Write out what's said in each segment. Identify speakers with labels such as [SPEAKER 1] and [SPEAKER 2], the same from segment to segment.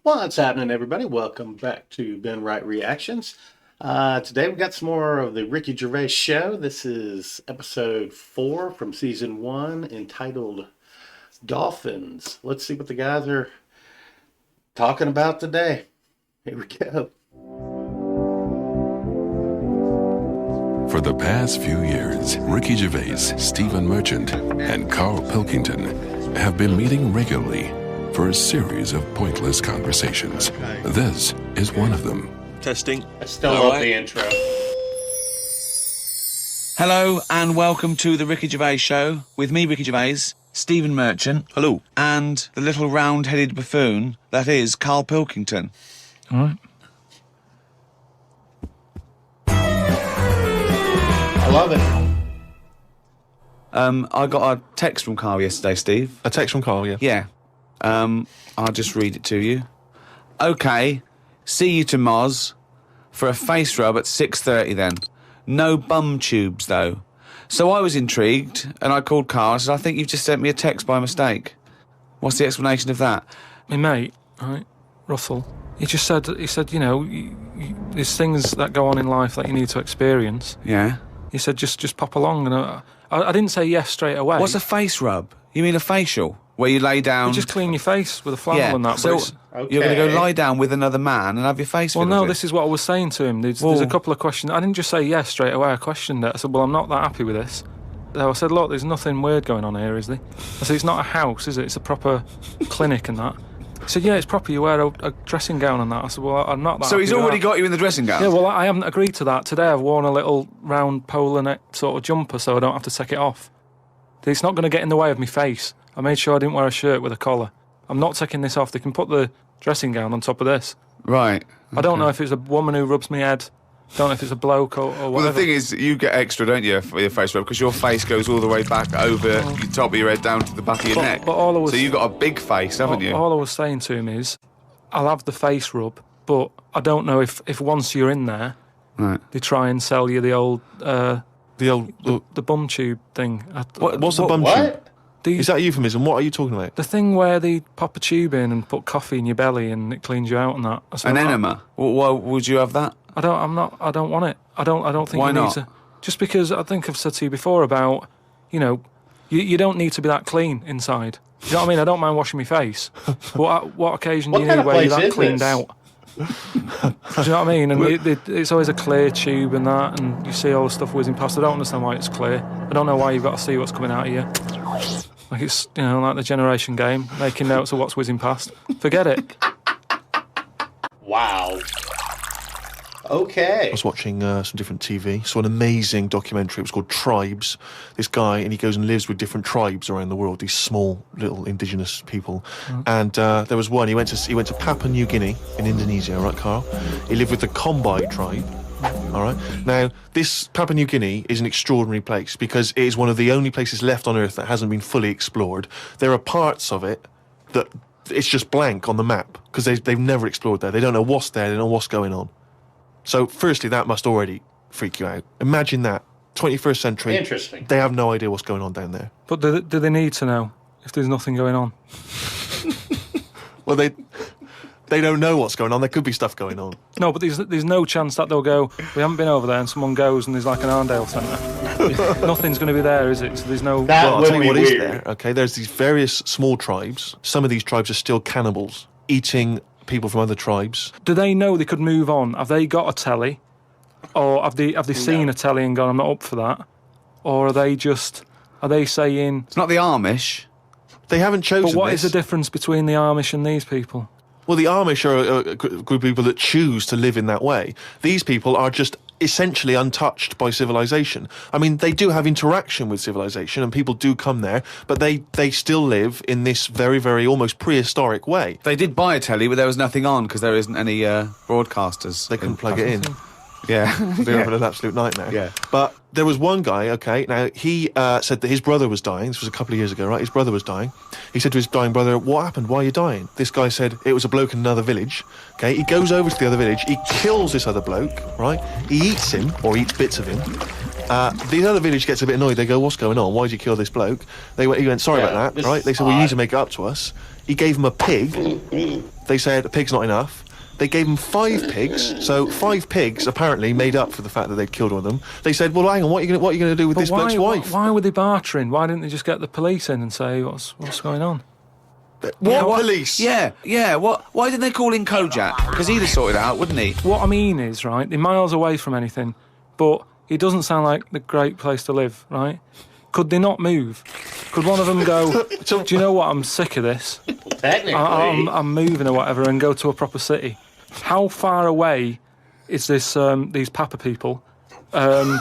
[SPEAKER 1] What's happening, everybody? Welcome back to Ben Wright Reactions. Today we've got some more of the Ricky Gervais Show. This is episode 4 from season 1, entitled Dolphins. Let's see what the guys are talking about today. Here we go.
[SPEAKER 2] For the past few years, Ricky Gervais, Stephen Merchant, and Carl Pilkington have been meeting regularly for a series of pointless conversations. This is one of them.
[SPEAKER 3] Testing.
[SPEAKER 1] I still love the intro.
[SPEAKER 4] Hello and welcome to the Ricky Gervais Show with me, Ricky Gervais, Stephen Merchant.
[SPEAKER 3] Hello.
[SPEAKER 4] And the little round-headed buffoon that is Carl Pilkington. All right.
[SPEAKER 1] I love it.
[SPEAKER 4] I got a text from Carl yesterday, Steve.
[SPEAKER 3] A text from Carl, yeah.
[SPEAKER 4] Yeah. I'll just read it to you. Okay, see you to Moz for a face rub at 6:30 then. No bum tubes, though. So I was intrigued, and I called Carl and said, I think you've just sent me a text by mistake. What's the explanation of that?
[SPEAKER 5] My mate, right, Russell, he said, you know, there's things that go on in life that you need to experience.
[SPEAKER 4] Yeah?
[SPEAKER 5] He said, just pop along, and I didn't say yes straight away.
[SPEAKER 4] What's a face rub? You mean a facial? Where you lay down...
[SPEAKER 5] You just clean your face with a flannel and that.
[SPEAKER 4] So
[SPEAKER 1] Okay.
[SPEAKER 4] you're going to go lie down with another man and have your face
[SPEAKER 5] Well,
[SPEAKER 4] filled
[SPEAKER 5] no,
[SPEAKER 4] with it?
[SPEAKER 5] this is what I was saying to him. There's a couple of questions. I didn't just say yes straight away. I questioned it. I said, well, I'm not that happy with this. So I said, look, there's nothing weird going on here, is there? I said, it's not a house, is it? It's a proper clinic and that. He said, yeah, it's proper. You wear a dressing gown and that. I said, well, I'm not that
[SPEAKER 4] So he's
[SPEAKER 5] happy with
[SPEAKER 4] already
[SPEAKER 5] that.
[SPEAKER 4] got you in the dressing gown?
[SPEAKER 5] Yeah, well, I haven't agreed to that. Today I've worn a little round polar neck sort of jumper so I don't have to take it off. It's not going to get in the way of my face. I made sure I didn't wear a shirt with a collar. I'm not taking this off. They can put the dressing gown on top of this.
[SPEAKER 4] Right.
[SPEAKER 5] I don't know if it's a woman who rubs my head. Don't know if it's a bloke or whatever.
[SPEAKER 4] Well, the thing is, you get extra, don't you, for your face rub, because your face goes all the way back over the top of your head down to the back of your neck.
[SPEAKER 5] But all I was,
[SPEAKER 4] so you've got a big face, haven't you?
[SPEAKER 5] All I was saying to him is, I'll have the face rub, but I don't know if once you're in there,
[SPEAKER 4] Right.
[SPEAKER 5] they try and sell you the old...
[SPEAKER 3] The
[SPEAKER 5] bum tube thing.
[SPEAKER 3] what's the bum tube? Is that a euphemism? What are you talking about?
[SPEAKER 5] The thing where they pop a tube in and put coffee in your belly and it cleans you out and that. I said,
[SPEAKER 4] An enema? Why would you have that?
[SPEAKER 5] I don't want it. I don't think
[SPEAKER 4] Why
[SPEAKER 5] you need
[SPEAKER 4] not?
[SPEAKER 5] to. Just because I think I've said to you before about, you know, you don't need to be that clean inside. You know what I mean? I don't mind washing my face. But what occasion do you need where you're that cleaned out? Do you know what I mean? And it's always a clear tube and that, and you see all the stuff whizzing past. I don't understand why it's clear. I don't know why you've got to see what's coming out of you. Like it's, you know, like the generation game, making notes of what's whizzing past. Forget it.
[SPEAKER 1] Wow. Okay.
[SPEAKER 3] I was watching some different TV, saw an amazing documentary. It was called Tribes. This guy, and he goes and lives with different tribes around the world, these small little indigenous people. And there was one, he went to Papua New Guinea in Indonesia, right, Carl? He lived with the Kombai tribe. All right. Now, this Papua New Guinea is an extraordinary place because it is one of the only places left on Earth that hasn't been fully explored. There are parts of it that it's just blank on the map because they've never explored there. They don't know what's there. They don't know what's going on. So, firstly, that must already freak you out. Imagine that. 21st century.
[SPEAKER 1] Interesting.
[SPEAKER 3] They have no idea what's going on down there.
[SPEAKER 5] But do they need to know if there's nothing going on?
[SPEAKER 3] Well, they don't know what's going on. There could be stuff going on.
[SPEAKER 5] No, but there's no chance that they'll go, we haven't been over there, and someone goes and there's like an Arndale centre. Nothing's going to be there, is it? So there's no...
[SPEAKER 1] That
[SPEAKER 3] I'll
[SPEAKER 1] would
[SPEAKER 3] tell
[SPEAKER 1] be
[SPEAKER 3] you what is
[SPEAKER 1] weird.
[SPEAKER 3] there. Okay, there's these various small tribes. Some of these tribes are still cannibals, eating people from other tribes.
[SPEAKER 5] Do they know they could move on? Have they got a telly? Or have they seen a telly and gone, I'm not up for that? Or are they saying...
[SPEAKER 4] It's not the Amish.
[SPEAKER 3] They haven't chosen
[SPEAKER 5] But what
[SPEAKER 3] this.
[SPEAKER 5] is the difference between the Amish and these people?
[SPEAKER 3] Well, the Amish are a group of people that choose to live in that way. These people are just essentially untouched by civilization. I mean, they do have interaction with civilization and people do come there, but they still live in this very, very almost prehistoric way.
[SPEAKER 4] They did buy a telly, but there was nothing on because there isn't any broadcasters.
[SPEAKER 3] They couldn't plug it in.
[SPEAKER 4] Yeah.
[SPEAKER 3] They're having an absolute nightmare.
[SPEAKER 4] Yeah.
[SPEAKER 3] But there was one guy, okay, now he said that his brother was dying. This was a couple of years ago, right? His brother was dying. He said to his dying brother, what happened? Why are you dying? This guy said, it was a bloke in another village. Okay, he goes over to the other village. He kills this other bloke, right? He eats him, or eats bits of him. The other village gets a bit annoyed. They go, "What's going on? Why did you kill this bloke?" He went, "Sorry about that." Right? They said, "Well, you need to make it up to us." He gave them a pig. They said a pig's not enough. They gave him 5 pigs, so 5 pigs apparently made up for the fact that they'd killed one of them. They said, "Well, hang on, what are you going to do with this bloke's wife?"
[SPEAKER 5] Why were they bartering? Why didn't they just get the police in and say, "What's going on?"
[SPEAKER 3] What police?
[SPEAKER 4] Yeah. Why didn't they call in Kojak? Because he'd have sorted it out, wouldn't he?
[SPEAKER 5] What I mean is, right, they're miles away from anything, but it doesn't sound like the great place to live, right? Could they not move? Could one of them go, "Do you know what? I'm sick of this.
[SPEAKER 1] Technically,
[SPEAKER 5] I'm moving or whatever," and go to a proper city? How far away is this? These Papa people to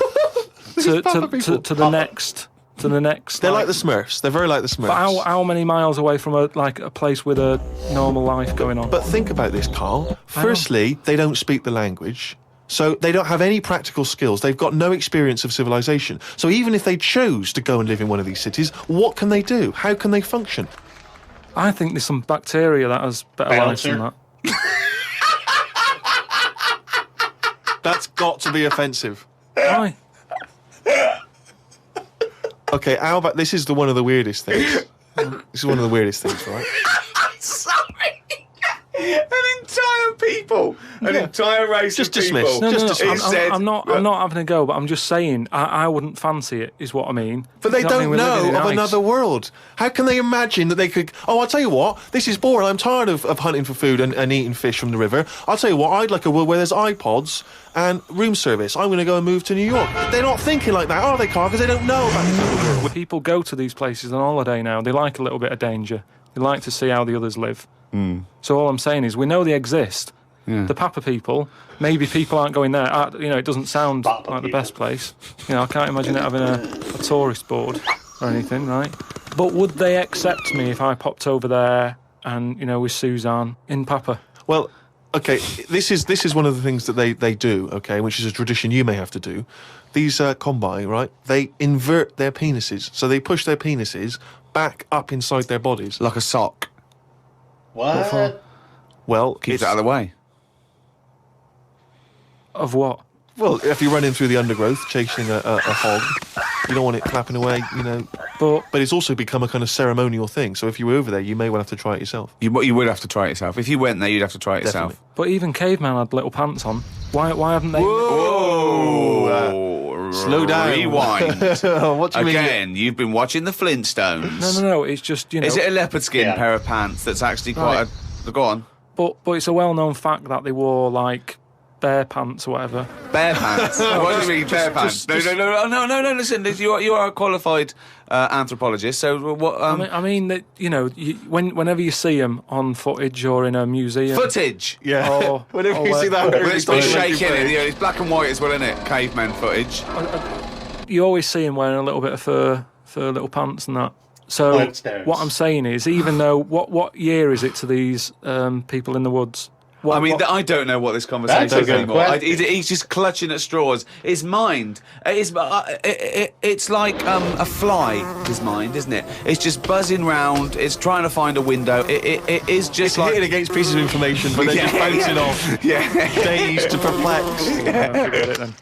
[SPEAKER 5] the next? To the next.
[SPEAKER 3] They're like the Smurfs. They're very like the Smurfs.
[SPEAKER 5] But how many miles away from a place with a normal life going on?
[SPEAKER 3] But think about this, Carl. Firstly, they don't speak the language. So they don't have any practical skills. They've got no experience of civilization. So even if they chose to go and live in one of these cities, what can they do? How can they function?
[SPEAKER 5] I think there's some bacteria that has better life than that.
[SPEAKER 3] That's got to be offensive.
[SPEAKER 5] Why?
[SPEAKER 3] Okay, how about this is one of the weirdest things. This is one of the weirdest things, right?
[SPEAKER 4] Sorry. An entire race
[SPEAKER 3] Just
[SPEAKER 4] of
[SPEAKER 3] dismiss.
[SPEAKER 4] people.
[SPEAKER 3] Just dismiss.
[SPEAKER 5] I'm not having a go, but I'm just saying I wouldn't fancy it, is what I mean.
[SPEAKER 3] But they
[SPEAKER 5] You know what I
[SPEAKER 3] don't
[SPEAKER 5] mean? We're living
[SPEAKER 3] know
[SPEAKER 5] in
[SPEAKER 3] of
[SPEAKER 5] ice.
[SPEAKER 3] another world. How can they imagine that they could... Oh, I'll tell you what, this is boring. I'm tired of hunting for food and eating fish from the river. I'll tell you what, I'd like a world where there's iPods and room service. I'm going to go and move to New York. They're not thinking like that, are they, Carl? Because they don't know about this other world.
[SPEAKER 5] People go to these places on holiday now. They like a little bit of danger. They like to see how the others live. So all I'm saying is we know they exist. The Papa people, maybe people aren't going there. It doesn't sound like the best place. I can't imagine it having a tourist board or anything, right? But would they accept me if I popped over there and, with Suzanne in Papa?
[SPEAKER 3] Well, okay, this is one of the things that they do, okay, which is a tradition you may have to do. These combine, right, they invert their penises. So they push their penises back up inside their bodies.
[SPEAKER 4] Like a sock.
[SPEAKER 1] what?
[SPEAKER 3] Well,
[SPEAKER 4] Keeps it out of the way.
[SPEAKER 5] Of what?
[SPEAKER 3] Well, if you're running through the undergrowth chasing a hog, you don't want it flapping away,
[SPEAKER 5] But
[SPEAKER 3] But it's also become a kind of ceremonial thing. So if you were over there, you may well have to try it yourself.
[SPEAKER 4] You would have to try it yourself. If you went there, you'd have to try it
[SPEAKER 3] Definitely.
[SPEAKER 4] yourself.
[SPEAKER 5] But even caveman had little pants on. Why haven't they?
[SPEAKER 4] Whoa!
[SPEAKER 3] Slow down.
[SPEAKER 4] Rewind.
[SPEAKER 3] What do you mean?
[SPEAKER 4] Again, you've been watching the Flintstones.
[SPEAKER 5] No. It's just
[SPEAKER 4] Is it a leopard skin
[SPEAKER 1] Yeah.
[SPEAKER 4] pair of pants that's actually quite a... Go on.
[SPEAKER 5] But it's a well-known fact that they wore like bear pants or whatever.
[SPEAKER 4] Bare pants. What do you mean, bare pants? No. Listen, you are a qualified anthropologist. So what?
[SPEAKER 5] I mean that whenever you see them on footage or in a museum,
[SPEAKER 4] footage.
[SPEAKER 3] Yeah.
[SPEAKER 5] Or-
[SPEAKER 3] Whenever
[SPEAKER 5] or
[SPEAKER 3] you see that,
[SPEAKER 4] Well, it's been
[SPEAKER 3] it's
[SPEAKER 4] shaking. It's black and white as well, isn't it? Caveman footage.
[SPEAKER 5] you always see them wearing a little bit of fur little pants and that. So
[SPEAKER 1] Flintstones.
[SPEAKER 5] what I'm saying is, even though what year is it to these people in the woods?
[SPEAKER 4] I don't know what this conversation
[SPEAKER 1] That's a
[SPEAKER 4] is
[SPEAKER 1] good
[SPEAKER 4] anymore.
[SPEAKER 1] question.
[SPEAKER 4] He's just clutching at straws. His mind, it's like a fly. His mind, isn't it? It's just buzzing round. It's trying to find a window. It is just
[SPEAKER 3] It's
[SPEAKER 4] like
[SPEAKER 3] hitting against pieces of information, but then just bouncing off.
[SPEAKER 4] Yeah.
[SPEAKER 3] Dazed to perplexed.
[SPEAKER 5] Forget it then.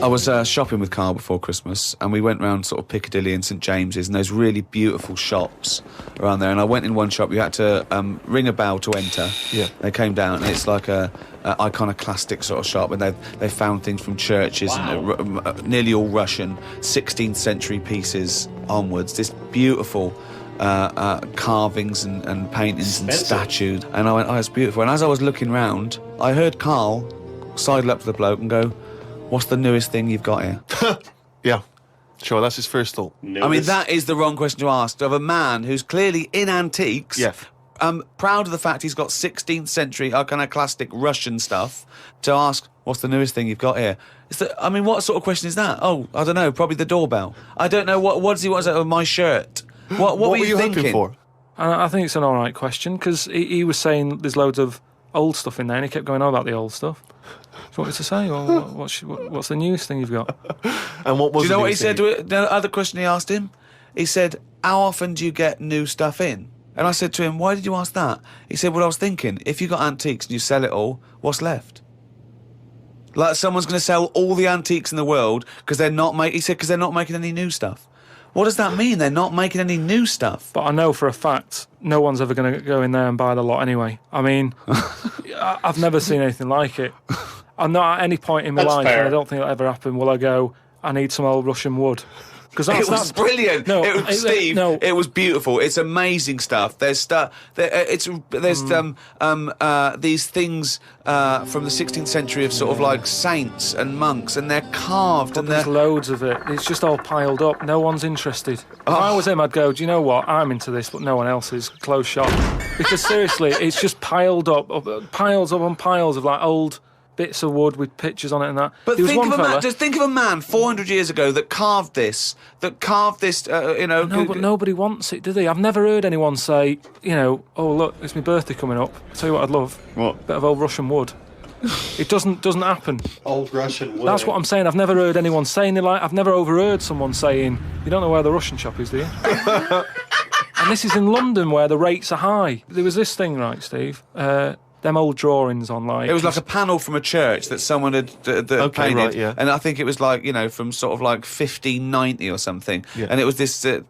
[SPEAKER 4] I was shopping with Carl before Christmas, and we went round sort of Piccadilly and St James's, and those really beautiful shops around there. And I went in one shop. You had to ring a bell to enter.
[SPEAKER 3] Yeah.
[SPEAKER 4] They came down, and it's like a iconoclastic sort of shop, and they found things from churches and nearly all Russian 16th century pieces onwards. This beautiful carvings and paintings and statues. And I went, oh, it's beautiful. And as I was looking round, I heard Carl sidle up to the bloke and go, "What's the newest thing you've got here?"
[SPEAKER 3] Yeah. Sure, that's his first thought.
[SPEAKER 4] I mean, that is the wrong question to ask of a man who's clearly in antiques.
[SPEAKER 3] Yeah.
[SPEAKER 4] Proud of the fact he's got 16th century iconoclastic Russian stuff, to ask, "What's the newest thing you've got here?" What sort of question is that? Oh, I don't know, probably the doorbell. I don't know, what does he want to say? Oh, my shirt. What were you thinking?
[SPEAKER 3] hoping for?
[SPEAKER 5] And I think it's an all right question, because he was saying there's loads of old stuff in there, and he kept going on about the old stuff. So what was to say? Well, what's the newest thing you've got?
[SPEAKER 3] And what was
[SPEAKER 4] Do you know
[SPEAKER 3] the
[SPEAKER 4] what he
[SPEAKER 3] news
[SPEAKER 4] said
[SPEAKER 3] thing?
[SPEAKER 4] to it? The other question he asked him? He said, "How often do you get new stuff in?" And I said to him, "Why did you ask that?" He said, "Well, I was thinking, if you got antiques and you sell it all, what's left?" Like someone's going to sell all the antiques in the world because they're not making. He said because they're not making any new stuff. What does that mean? They're not making any new stuff.
[SPEAKER 5] But I know for a fact no one's ever going to go in there and buy the lot anyway. I mean, I've never seen anything like it. I'm not at any point in my life, and I don't think it'll ever happen, will I go, I need some old Russian wood. Because
[SPEAKER 4] it was brilliant.
[SPEAKER 5] No,
[SPEAKER 4] Steve, it was beautiful. It's amazing stuff. There's stuff. There's these things from the 16th century of sort of like saints and monks, and they're carved.
[SPEAKER 5] But there's loads of it. It's just all piled up. No one's interested. If I was him, I'd go, do you know what? I'm into this, but no one else is. Close shop. Because seriously, it's just piled up, piles on piles of like old bits of wood with pictures on it and that.
[SPEAKER 4] But just think of a man 400 years ago that carved this,
[SPEAKER 5] No, but nobody wants it, do they? I've never heard anyone say, oh, look, it's my birthday coming up. I'll tell you what I'd love.
[SPEAKER 4] What?
[SPEAKER 5] A bit of old Russian wood. It doesn't happen.
[SPEAKER 1] Old Russian wood.
[SPEAKER 5] That's what I'm saying. I've never heard anyone saying it like... I've never overheard someone saying, you don't know where the Russian shop is, do you? And this is in London where the rates are high. There was this thing, right, Steve? Them old drawings on like...
[SPEAKER 4] It was like a panel from a church that someone had painted.
[SPEAKER 3] Right, yeah.
[SPEAKER 4] And I think it was like, from sort of like 1590 or something.
[SPEAKER 3] Yeah.
[SPEAKER 4] And it was this a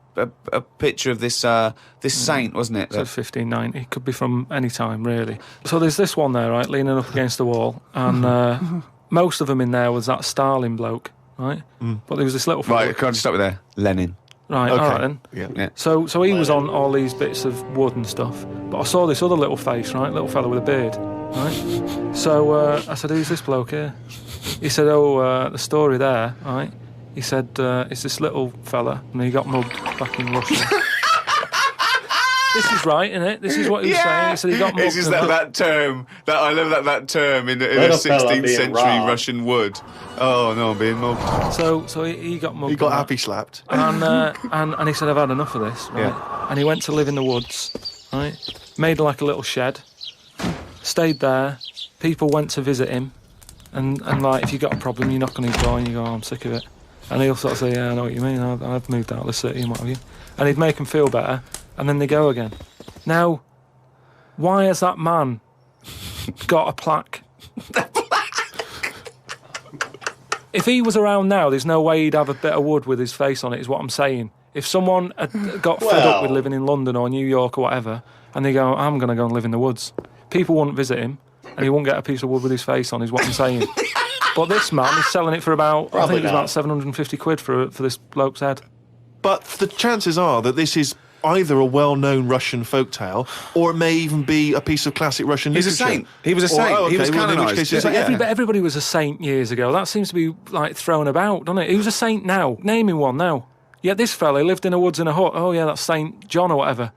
[SPEAKER 4] picture of this saint, wasn't it?
[SPEAKER 5] So 1590. It could be from any time, really. So there's this one there, right, leaning up against the wall. And most of them in there was that Stalin bloke, right? But there was this little...
[SPEAKER 4] Right, can I just stop with there? Lenin.
[SPEAKER 5] Right,
[SPEAKER 3] Okay.
[SPEAKER 5] all right then.
[SPEAKER 4] Yeah.
[SPEAKER 5] So he was on all these bits of wood and stuff. But I saw this other little face, right? Little fella with a beard, right? So I said, who's this bloke here? He said, the story there, right? He said, it's this little fella, and he got mugged back in Russia. This is right, isn't it? This is what he was saying. He said he got mugged.
[SPEAKER 4] It's just that term. I love that term in a 16th century Russian wood. Oh, no, I'm being mugged.
[SPEAKER 5] So he got mugged.
[SPEAKER 3] He got happy slapped.
[SPEAKER 5] And he said, I've had enough of this, right?
[SPEAKER 4] Yeah.
[SPEAKER 5] And he went to live in the woods, right? Made like a little shed, stayed there. People went to visit him, and like, if you got a problem, you knock on his door and you go, I'm sick of it. And he'll sort of say, yeah, I know what you mean, I've moved out of the city and what have you. And he'd make them feel better, and then they go again. Now, why has that man got a plaque? If he was around now, there's no way he'd have a bit of wood with his face on it, is what I'm saying. If someone had got fed up with living in London or New York or whatever, and they go, I'm going to go and live in the woods, people wouldn't visit him, and he wouldn't get a piece of wood with his face on, is what I'm saying. But this man is selling it for about, I think it was about 750 quid for this bloke's head.
[SPEAKER 3] But the chances are that this is either a well-known Russian folktale, or it may even be a piece of classic Russian literature.
[SPEAKER 4] He's a saint. He was a saint. He was canonised.
[SPEAKER 5] Everybody was a saint years ago. That seems to be like thrown about, doesn't it? Who's a saint now? Name him one now. Yet this fella lived in the woods in a hut. Oh yeah, that's Saint John or whatever.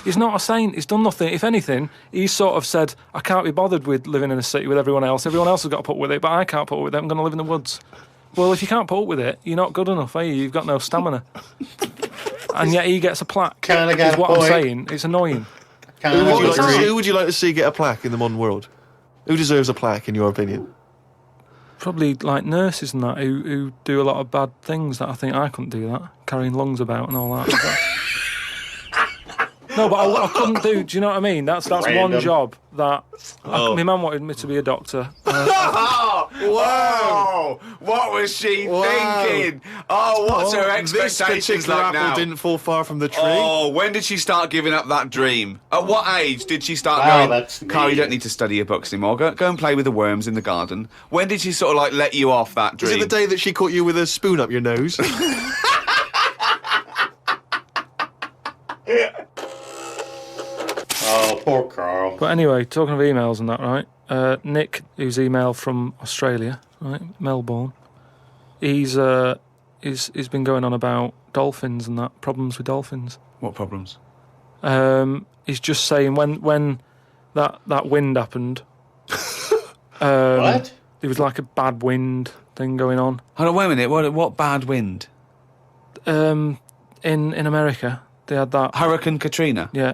[SPEAKER 5] He's not a saint. He's done nothing. If anything, he's sort of said, I can't be bothered with living in a city with everyone else. Everyone else has got to put up with it, but I can't put up with it. I'm going to live in the woods. Well, if you can't put up with it, you're not good enough, are you? You've got no stamina. And yet he gets a plaque.
[SPEAKER 1] Kinda got
[SPEAKER 5] is what I'm saying. It's annoying.
[SPEAKER 3] Who would you like to see get a plaque in the modern world? Who deserves a plaque, in your opinion?
[SPEAKER 5] Probably like nurses and that who do a lot of bad things that I think I couldn't do that, carrying lungs about and all that. No, but I couldn't do. Do you know what I mean? That's one job that my mum wanted me to be a doctor.
[SPEAKER 4] Whoa! What was she thinking? Oh, what's her expectations
[SPEAKER 3] this particular
[SPEAKER 4] like
[SPEAKER 3] apple
[SPEAKER 4] now?
[SPEAKER 3] didn't fall far from the tree.
[SPEAKER 4] Oh, when did she start giving up that dream? At what age did she start
[SPEAKER 1] Wow,
[SPEAKER 4] going,
[SPEAKER 1] that's
[SPEAKER 4] Carl, you
[SPEAKER 1] mean.
[SPEAKER 4] don't need to study your books anymore. Go and play with the worms in the garden. When did she sort of like let you off that dream?
[SPEAKER 3] Is it the day that she caught you with a spoon up your nose?
[SPEAKER 1] Oh, poor Carl.
[SPEAKER 5] But anyway, talking of emails and that, right? Nick, who's emailed from Australia, right, Melbourne, he's been going on about dolphins and that, problems with dolphins.
[SPEAKER 4] What problems?
[SPEAKER 5] He's just saying when that wind happened.
[SPEAKER 1] What?
[SPEAKER 5] There was like a bad wind thing going on.
[SPEAKER 4] Hold on, wait a minute. What bad wind?
[SPEAKER 5] In America, they had that
[SPEAKER 4] Hurricane Katrina.
[SPEAKER 5] yeah.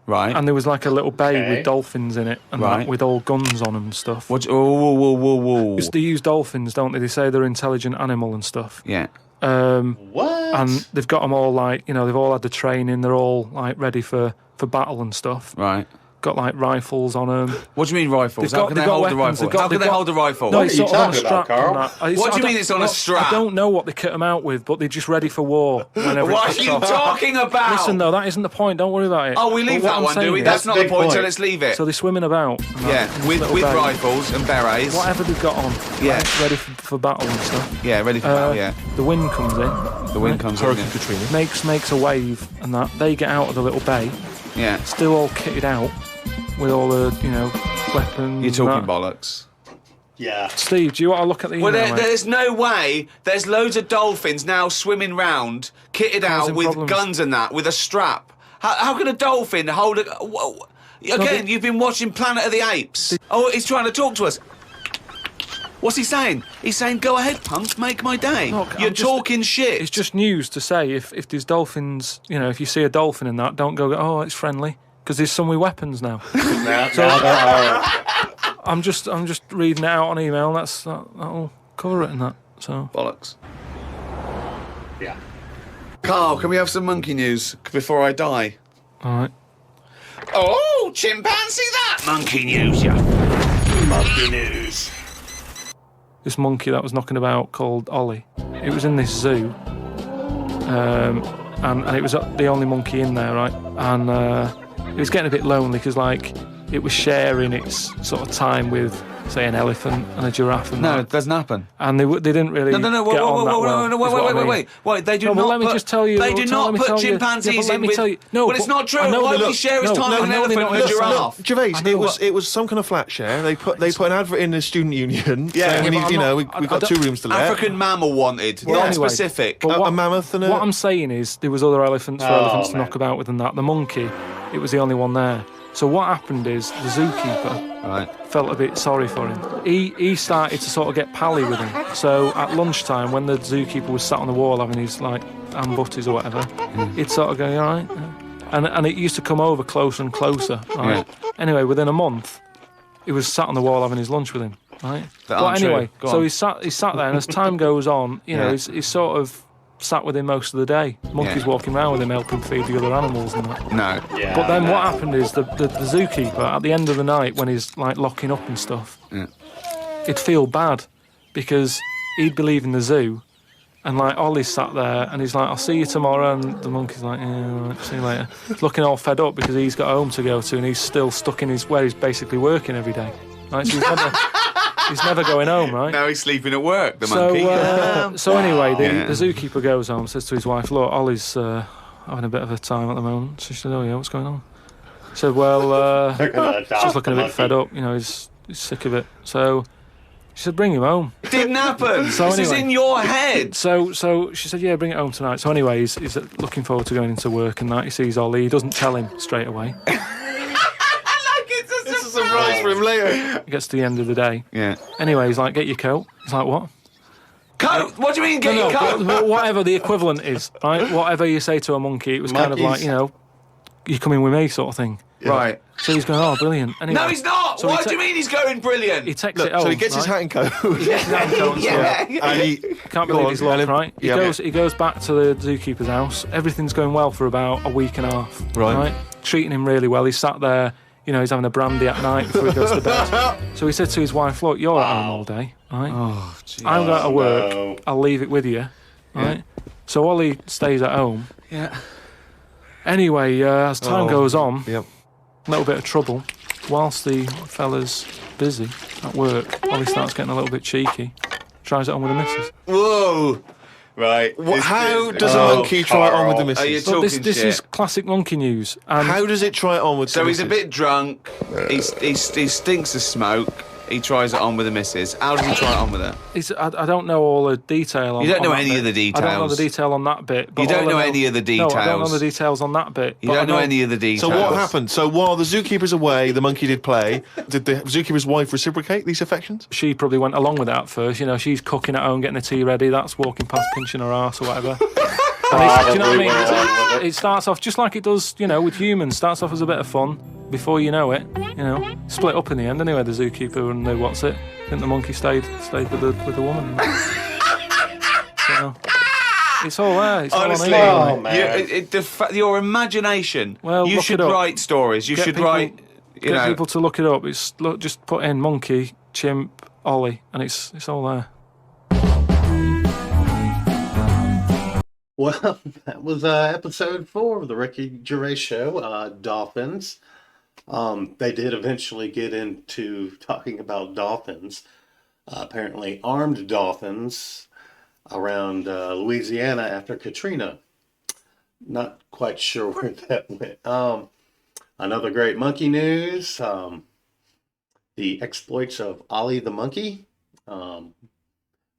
[SPEAKER 4] Right.
[SPEAKER 5] And there was like a little bay
[SPEAKER 1] Okay.
[SPEAKER 5] with dolphins in it, and
[SPEAKER 4] Right.
[SPEAKER 5] that, with all guns on them and stuff.
[SPEAKER 4] What? Whoa.
[SPEAKER 5] Because they use dolphins, don't they? They say they're an intelligent animal and stuff.
[SPEAKER 4] Yeah.
[SPEAKER 1] What?
[SPEAKER 5] And they've got them all like, they've all had the training. They're all like ready for battle and stuff.
[SPEAKER 4] Right.
[SPEAKER 5] got like rifles on them.
[SPEAKER 4] What do you mean rifles?
[SPEAKER 5] They've
[SPEAKER 4] How
[SPEAKER 5] got-
[SPEAKER 4] can
[SPEAKER 5] they've
[SPEAKER 4] they
[SPEAKER 5] got
[SPEAKER 4] hold a
[SPEAKER 5] weapons,
[SPEAKER 4] rifle?
[SPEAKER 5] they've got-
[SPEAKER 4] How can
[SPEAKER 5] they've
[SPEAKER 4] they
[SPEAKER 5] got-
[SPEAKER 4] hold a rifle?
[SPEAKER 5] No,
[SPEAKER 1] What
[SPEAKER 5] it's
[SPEAKER 1] are you
[SPEAKER 5] sort of on a
[SPEAKER 1] talking about,
[SPEAKER 5] strap. and
[SPEAKER 1] Carl?
[SPEAKER 5] that.
[SPEAKER 4] What do you
[SPEAKER 5] I
[SPEAKER 4] mean
[SPEAKER 5] don't-
[SPEAKER 4] it's on a strap?
[SPEAKER 5] I don't know what they kit them out with, but they're just ready for war. Whenever
[SPEAKER 4] What
[SPEAKER 5] it
[SPEAKER 4] are you
[SPEAKER 5] kicks off.
[SPEAKER 4] talking about?
[SPEAKER 5] Listen, though, that isn't the point. Don't worry about it.
[SPEAKER 4] Oh, we leave
[SPEAKER 5] But what
[SPEAKER 4] that
[SPEAKER 5] I'm
[SPEAKER 4] one, do
[SPEAKER 5] saying
[SPEAKER 4] we?
[SPEAKER 5] is-
[SPEAKER 4] That's not the
[SPEAKER 1] big
[SPEAKER 4] point, so
[SPEAKER 1] point.
[SPEAKER 4] let's leave it.
[SPEAKER 5] So they're swimming about. and that,
[SPEAKER 4] Yeah,
[SPEAKER 5] in
[SPEAKER 4] with
[SPEAKER 5] little berets.
[SPEAKER 4] rifles and berets.
[SPEAKER 5] Whatever they've got on.
[SPEAKER 4] Yeah.
[SPEAKER 5] right, ready for battle and stuff.
[SPEAKER 4] Yeah, ready for battle, yeah.
[SPEAKER 5] The wind comes in.
[SPEAKER 4] The wind comes in.
[SPEAKER 3] Hurricane
[SPEAKER 4] yeah.
[SPEAKER 3] Katrina.
[SPEAKER 5] Makes a wave and that. They get out of the little bay,
[SPEAKER 4] Yeah.
[SPEAKER 5] still all kitted out with all the, weapons.
[SPEAKER 4] You're talking
[SPEAKER 5] and that.
[SPEAKER 4] bollocks.
[SPEAKER 1] Yeah.
[SPEAKER 5] Steve, do you want to look at the email,
[SPEAKER 4] Well,
[SPEAKER 5] mate?
[SPEAKER 4] there's no way. There's loads of dolphins now swimming round, kitted out
[SPEAKER 5] Causing
[SPEAKER 4] with
[SPEAKER 5] problems.
[SPEAKER 4] guns and that, with a strap. How can a dolphin hold a... Again, you've been watching Planet of the Apes. Oh, he's trying to talk to us. What's he saying? He's saying, go ahead, punk, make my day.
[SPEAKER 5] Look,
[SPEAKER 4] You're
[SPEAKER 5] I'm just-
[SPEAKER 4] talking shit.
[SPEAKER 5] It's just news to say if there's dolphins, if you see a dolphin in that, don't go, oh, it's friendly, because there's some with weapons now.
[SPEAKER 1] Now there are.
[SPEAKER 5] I'm just reading it out on email. That'll cover it in that. So
[SPEAKER 4] Bollocks.
[SPEAKER 1] Yeah.
[SPEAKER 4] Carl, can we have some monkey news before I die?
[SPEAKER 5] all right.
[SPEAKER 4] Oh, chimpanzee that! Monkey news, yeah.
[SPEAKER 1] Monkey news.
[SPEAKER 5] This monkey that was knocking about called Ollie. It was in this zoo, and it was the only monkey in there, right? And it was getting a bit lonely because it was sharing its sort of time with, say, an elephant and a giraffe and
[SPEAKER 4] No,
[SPEAKER 5] that.
[SPEAKER 4] it doesn't happen.
[SPEAKER 5] And they didn't really
[SPEAKER 4] No,
[SPEAKER 5] get on that well.
[SPEAKER 4] Wait, they do
[SPEAKER 5] No, but
[SPEAKER 4] not
[SPEAKER 5] let me
[SPEAKER 4] put,
[SPEAKER 5] just tell you.
[SPEAKER 4] They do not put chimpanzees in with...
[SPEAKER 5] No,
[SPEAKER 4] but it's not true.
[SPEAKER 5] I know
[SPEAKER 4] Why
[SPEAKER 5] they
[SPEAKER 4] would he
[SPEAKER 5] don't.
[SPEAKER 4] share his
[SPEAKER 5] No,
[SPEAKER 4] time
[SPEAKER 5] no,
[SPEAKER 4] with an
[SPEAKER 5] no,
[SPEAKER 4] elephant
[SPEAKER 5] they're
[SPEAKER 4] and a
[SPEAKER 5] not.
[SPEAKER 4] giraffe?
[SPEAKER 3] Gervais,
[SPEAKER 5] I know
[SPEAKER 3] it was some kind of flat share. They put an advert in the student union.
[SPEAKER 4] Yeah,
[SPEAKER 3] saying we
[SPEAKER 5] but
[SPEAKER 3] need,
[SPEAKER 5] I'm
[SPEAKER 3] we
[SPEAKER 5] not-
[SPEAKER 3] got
[SPEAKER 5] I
[SPEAKER 3] 2
[SPEAKER 5] don't-
[SPEAKER 3] rooms to let.
[SPEAKER 4] African mammal wanted,
[SPEAKER 5] Well,
[SPEAKER 4] not
[SPEAKER 5] anyway,
[SPEAKER 4] specific.
[SPEAKER 5] but
[SPEAKER 3] a mammoth and a...
[SPEAKER 5] What I'm saying is there was other elephants for
[SPEAKER 1] Oh,
[SPEAKER 5] elephants to
[SPEAKER 1] man.
[SPEAKER 5] knock about with and that. The monkey, it was the only one there. So what happened is the zookeeper
[SPEAKER 4] Right.
[SPEAKER 5] felt a bit sorry for him. He started to sort of get pally with him. So at lunchtime, when the zookeeper was sat on the wall having his ham butties or whatever, he'd sort of go, "You all right?" And it used to come over closer and closer. Right. Anyway, within a month, he was sat on the wall having his lunch with him. Right.
[SPEAKER 4] That
[SPEAKER 5] But
[SPEAKER 4] aren't true.
[SPEAKER 5] anyway,
[SPEAKER 4] Go
[SPEAKER 5] so
[SPEAKER 4] on.
[SPEAKER 5] he sat there, and as time goes on,
[SPEAKER 4] Yeah.
[SPEAKER 5] he's sort of sat with him most of the day. Monkeys
[SPEAKER 4] Yeah.
[SPEAKER 5] walking around with him, helping feed the other animals and that.
[SPEAKER 4] No.
[SPEAKER 1] Yeah.
[SPEAKER 5] But then what happened is the zookeeper, at the end of the night, when he's locking up and stuff,
[SPEAKER 4] Yeah.
[SPEAKER 5] he'd feel bad because he'd be leaving the zoo, and Ollie's sat there, and he's like, "I'll see you tomorrow," and the monkey's like, "Yeah, all right, see you later." He's looking all fed up because he's got home to go to, and he's still stuck in where he's basically working every day. Right, so he's never going home, right?
[SPEAKER 4] Now he's sleeping at work, the monkey.
[SPEAKER 5] So anyway,
[SPEAKER 4] Yeah.
[SPEAKER 5] the zookeeper goes home, says to his wife, "Look, Ollie's having a bit of a time at the moment." So she said, "Oh yeah, what's going on?" He said, "Well,
[SPEAKER 1] They're gonna
[SPEAKER 5] he's
[SPEAKER 1] adopt
[SPEAKER 5] just looking a
[SPEAKER 1] the
[SPEAKER 5] bit fed
[SPEAKER 1] monkey.
[SPEAKER 5] up. He's sick of it." So she said, "Bring him home."
[SPEAKER 4] Didn't happen.
[SPEAKER 5] So
[SPEAKER 4] this is
[SPEAKER 5] anyway.
[SPEAKER 4] in your head.
[SPEAKER 5] So she said, "Yeah, bring it home tonight." So anyway, he's looking forward to going into work and that. He sees Ollie. He doesn't tell him straight away.
[SPEAKER 3] It's a surprise for him later.
[SPEAKER 5] He gets to the end of the day.
[SPEAKER 4] Yeah.
[SPEAKER 5] Anyway, he's like, "Get your coat." He's like, "What?"
[SPEAKER 4] Coat? What do you mean, get your coat?
[SPEAKER 5] but whatever the equivalent is, right? Whatever you say to a monkey, it was kind of like,
[SPEAKER 1] Monkeys.
[SPEAKER 5] you come in with me sort of thing.
[SPEAKER 4] Right.
[SPEAKER 5] So he's going, "Oh, brilliant." Anyway,
[SPEAKER 4] No, he's not.
[SPEAKER 5] So
[SPEAKER 4] Why
[SPEAKER 5] he
[SPEAKER 4] do you mean he's going brilliant?
[SPEAKER 5] He takes
[SPEAKER 3] Look,
[SPEAKER 5] it home.
[SPEAKER 3] so he gets his hat and coat.
[SPEAKER 4] yeah.
[SPEAKER 3] and he
[SPEAKER 5] Can't
[SPEAKER 3] Go
[SPEAKER 5] believe
[SPEAKER 3] on,
[SPEAKER 5] his luck,
[SPEAKER 3] Ellen.
[SPEAKER 5] right? He
[SPEAKER 3] Yeah.
[SPEAKER 5] goes back to the zookeeper's house. Everything's going well for about a week and a half.
[SPEAKER 3] Right.
[SPEAKER 5] Treating him really well. He's sat there, he's having a brandy at night before he goes to bed. So he said to his wife, "Look, you're at home all day, right?
[SPEAKER 4] Oh, gee.
[SPEAKER 5] I'm going to work.
[SPEAKER 1] no.
[SPEAKER 5] I'll leave it with you, right?" So Ollie stays at home.
[SPEAKER 4] Yeah.
[SPEAKER 5] Anyway, as time goes on,
[SPEAKER 3] Yep.
[SPEAKER 5] a little bit of trouble. Whilst the fella's busy at work, Ollie starts getting a little bit cheeky. Tries it on with the missus.
[SPEAKER 4] Whoa. Right.
[SPEAKER 3] How does a monkey try it on with the
[SPEAKER 4] Are you
[SPEAKER 3] missus?
[SPEAKER 5] So this
[SPEAKER 4] talking shit?
[SPEAKER 5] is classic monkey news. And
[SPEAKER 3] How does it try it on with
[SPEAKER 4] So
[SPEAKER 3] the
[SPEAKER 4] he's a
[SPEAKER 3] missus?
[SPEAKER 4] bit drunk. He stinks of smoke. He tries it on with the missus. How does he try it on with her?
[SPEAKER 5] I don't know all the detail on
[SPEAKER 4] You don't know
[SPEAKER 5] on that
[SPEAKER 4] any of
[SPEAKER 5] bit.
[SPEAKER 4] the
[SPEAKER 5] I don't know the
[SPEAKER 4] details.
[SPEAKER 5] detail on that bit. But
[SPEAKER 4] You don't
[SPEAKER 5] all I
[SPEAKER 4] know any of the
[SPEAKER 5] No, I don't know
[SPEAKER 4] details.
[SPEAKER 5] the details on that bit.
[SPEAKER 4] You
[SPEAKER 5] but
[SPEAKER 4] don't
[SPEAKER 5] I
[SPEAKER 4] know any of the
[SPEAKER 3] So
[SPEAKER 4] details.
[SPEAKER 3] what happened? So while the zookeeper's away, the monkey did play. Did the zookeeper's wife reciprocate these affections?
[SPEAKER 5] She probably went along with it at first. She's cooking at home, getting the tea ready. That's walking past, pinching her arse or whatever. And do you know what I mean?
[SPEAKER 1] Probably went along with
[SPEAKER 5] It starts off just like it does, with humans. Starts off as a bit of fun. Before you know it, split up in the end. Anyway, the zookeeper and the what's it? I think the monkey stayed with the woman. So, it's all there. It's
[SPEAKER 4] Honestly,
[SPEAKER 5] all on here.
[SPEAKER 1] Oh, man.
[SPEAKER 4] your imagination.
[SPEAKER 5] Well,
[SPEAKER 4] you
[SPEAKER 5] look
[SPEAKER 4] should
[SPEAKER 5] it up.
[SPEAKER 4] write stories. You
[SPEAKER 5] Get
[SPEAKER 4] should
[SPEAKER 5] people-
[SPEAKER 4] write.
[SPEAKER 5] Get people to look it up. Just put in monkey, chimp, Ollie, and it's all there.
[SPEAKER 1] Well, that was episode 4 of the Ricky Gervais Show, Dolphins. They did eventually get into talking about dolphins, apparently armed dolphins around Louisiana after Katrina. Not quite sure where that went. Another great monkey news, the exploits of Ollie the monkey.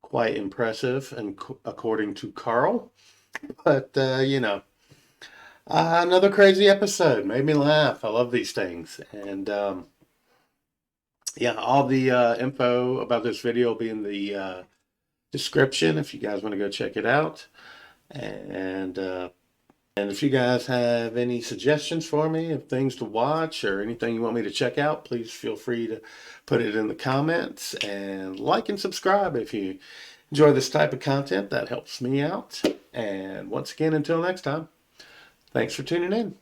[SPEAKER 1] Quite impressive, and according to Carl. But, another crazy episode. Made me laugh. I love these things. And, all the info about this video will be in the description if you guys want to go check it out. And if you guys have any suggestions for me of things to watch or anything you want me to check out, please feel free to put it in the comments. And like and subscribe if you enjoy this type of content. That helps me out. And once again, until next time, thanks for tuning in.